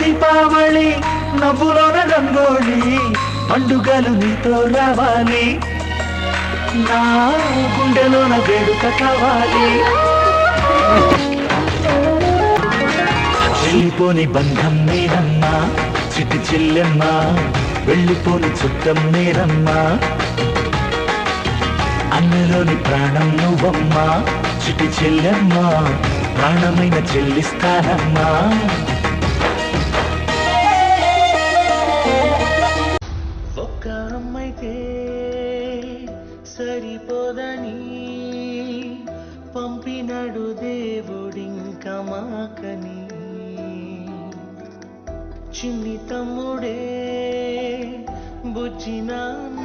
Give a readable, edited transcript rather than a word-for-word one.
దీపావళి నవ్వులోన రంగోళి పండుగలు నీతో రావాలి నా గుండెలోన వేడుక కావాలి వెళ్ళిపోని బంధం నేనమ్మా చిట్టి చెల్లెమ్మ వెళ్ళిపోని చుట్టం నేనమ్మా అన్నలోని ప్రాణం నువ్వమ్మా చిట్టి చెల్లెమ్మ ప్రాణమైన చెల్లిస్తానమ్మా ఒక్క అమ్మైతే సరిపోదని పంపినడు దేవుడింక మాకని చిన్ని తమ్ముడే బుజ్జి నాన్న